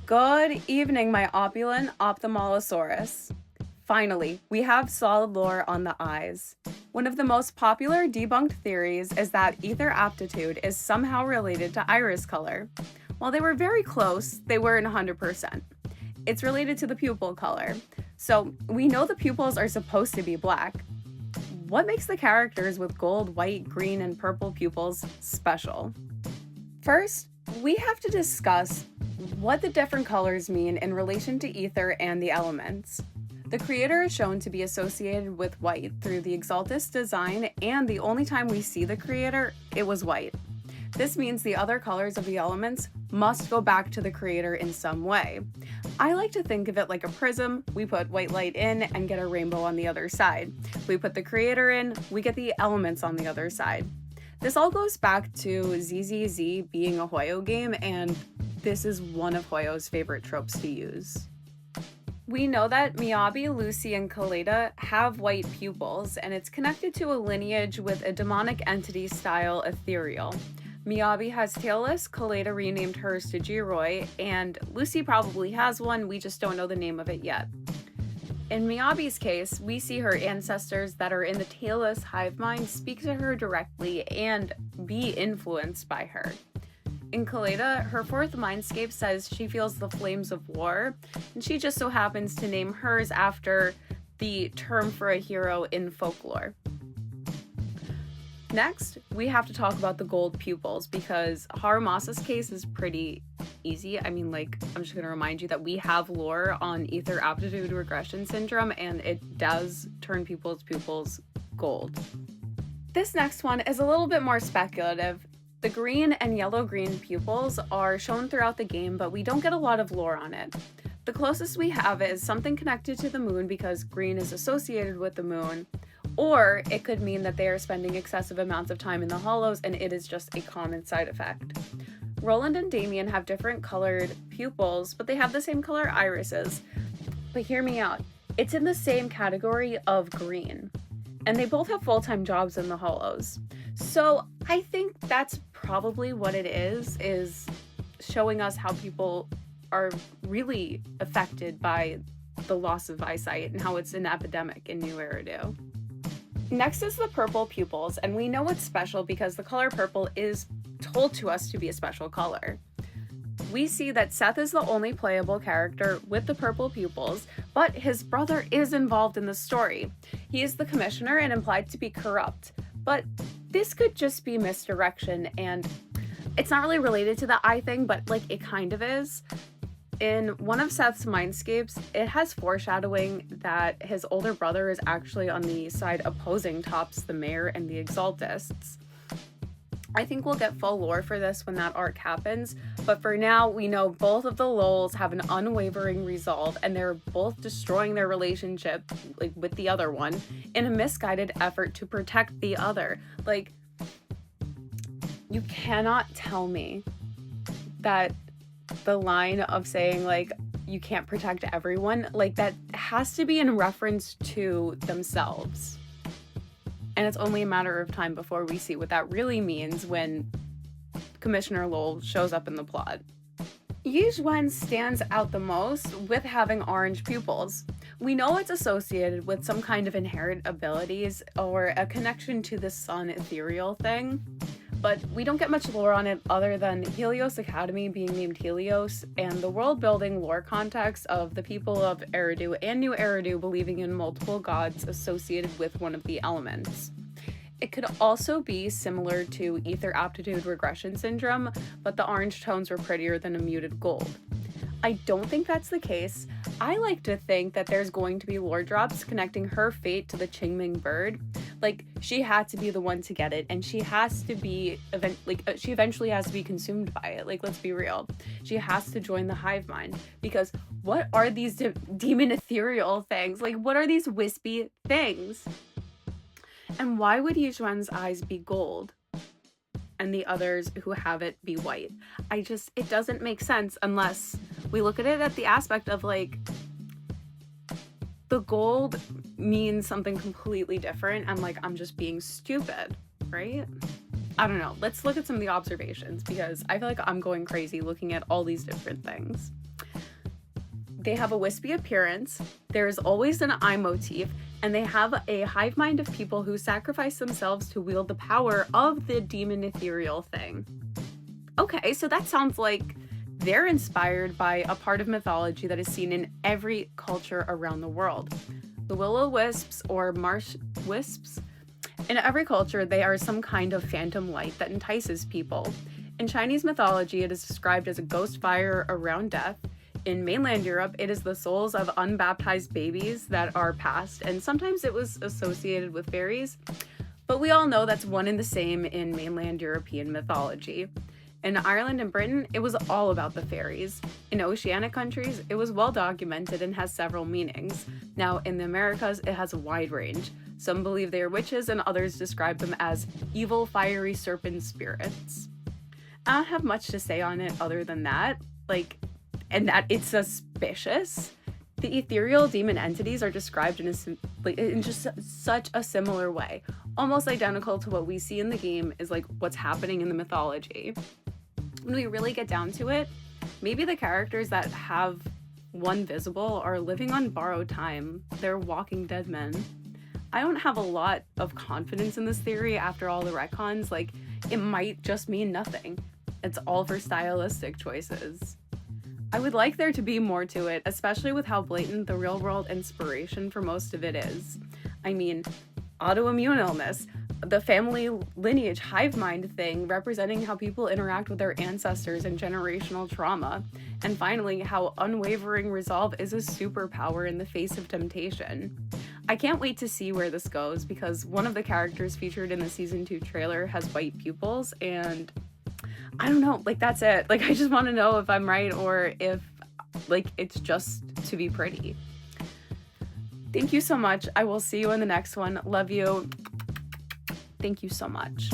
Good evening, my opulent ophthalmolosaurus. Finally, we have solid lore on the eyes. One of the most popular debunked theories is that ether aptitude is somehow related to iris color. While they were very close, they weren't 100%. It's related to the pupil color. So we know the pupils are supposed to be black. What makes the characters with gold, white, green, and purple pupils special? First, we have to discuss what the different colors mean in relation to ether and the elements. The creator is shown to be associated with white through the Exaltus design, and the only time we see the creator, it was white. This means the other colors of the elements must go back to the creator in some way. I like to think of it like a prism. We put white light in and get a rainbow on the other side. If we put the creator in, we get the elements on the other side. This all goes back to ZZZ being a Hoyo game, and this is one of Hoyo's favorite tropes to use. We know that Miyabi, Lucy, and Kaleda have white pupils, and it's connected to a lineage with a demonic entity style ethereal. Miyabi has Tailless, Kaleda renamed hers to Jiroi, and Lucy probably has one, we just don't know the name of it yet. In Miyabi's case, we see her ancestors that are in the Tailless hive mind speak to her directly and be influenced by her. In Kaleda, her fourth mindscape says she feels the flames of war, and she just so happens to name hers after the term for a hero in folklore. Next, we have to talk about the gold pupils, because Harumasa's case is pretty easy. I'm just going to remind you that we have lore on ether aptitude regression syndrome, and it does turn people's pupils gold. This next one is a little bit more speculative. The green and yellow-green pupils are shown throughout the game, but we don't get a lot of lore on it. The closest we have is something connected to the moon because green is associated with the moon, or it could mean that they are spending excessive amounts of time in the hollows and it is just a common side effect. Roland and Damien have different colored pupils, but they have the same color irises. But hear me out, it's in the same category of green, and they both have full-time jobs in the hollows. So I think that's probably what it is showing us how people are really affected by the loss of eyesight and how it's an epidemic in New Eridu. Next is the purple pupils, and we know it's special because the color purple is told to us to be a special color. We see that Seth is the only playable character with the purple pupils, but his brother is involved in the story. He is the commissioner and implied to be corrupt, but this could just be misdirection, and it's not really related to the eye thing, but it kind of is. In one of Seth's mindscapes, it has foreshadowing that his older brother is actually on the side opposing Tops, the mayor, and the Exaltists. I think we'll get full lore for this when that arc happens, but for now, we know both of the Lols have an unwavering resolve, and they're both destroying their relationship with the other one in a misguided effort to protect the other. You cannot tell me that the line of saying you can't protect everyone, that has to be in reference to themselves. And it's only a matter of time before we see what that really means when Commissioner Lowell shows up in the plot. Yizhuan stands out the most with having orange pupils. We know it's associated with some kind of inherent abilities or a connection to the sun ethereal thing, but we don't get much lore on it other than Helios Academy being named Helios and the world-building lore context of the people of Eridu and New Eridu believing in multiple gods associated with one of the elements. It could also be similar to ether aptitude regression syndrome, but the orange tones were prettier than a muted gold. I don't think that's the case. I like to think that there's going to be lore drops connecting her fate to the qingming bird. She had to be the one to get it, and she has to be, she eventually has to be consumed by it. Let's be real. She has to join the hive mind, because what are these demon ethereal things? What are these wispy things? And why would Yizhuan's eyes be gold and the others who have it be white? It doesn't make sense unless we look at it at the aspect of the gold means something completely different and I'm just being stupid, right? I don't know. Let's look at some of the observations because I feel like I'm going crazy looking at all these different things. They have a wispy appearance, there's always an eye motif, and they have a hive mind of people who sacrifice themselves to wield the power of the demon ethereal thing. Okay, so that sounds like they're inspired by a part of mythology that is seen in every culture around the world. The will-o'-wisps or marsh wisps. In every culture, they are some kind of phantom light that entices people. In Chinese mythology, it is described as a ghost fire around death. In mainland Europe, it is the souls of unbaptized babies that are passed, and sometimes it was associated with fairies, but we all know that's one and the same in mainland European mythology. In Ireland and Britain, it was all about the fairies. In oceanic countries, it was well documented and has several meanings. Now, in the Americas, it has a wide range. Some believe they are witches, and others describe them as evil, fiery serpent spirits. I don't have much to say on it other than that, and that it's suspicious. The ethereal demon entities are described in just such a similar way, almost identical to what we see in the game is what's happening in the mythology. When we really get down to it, maybe the characters that have one visible are living on borrowed time. They're walking dead men. I don't have a lot of confidence in this theory after all the retcons. It might just mean nothing. It's all for stylistic choices. I would like there to be more to it, especially with how blatant the real-world inspiration for most of it is. I mean, autoimmune illness, the family lineage hive mind thing representing how people interact with their ancestors and generational trauma, and finally, how unwavering resolve is a superpower in the face of temptation. I can't wait to see where this goes because one of the characters featured in the Season 2 trailer has white pupils, and I don't know, that's it. I just want to know if I'm right or if, it's just to be pretty. Thank you so much. I will see you in the next one. Love you. Thank you so much.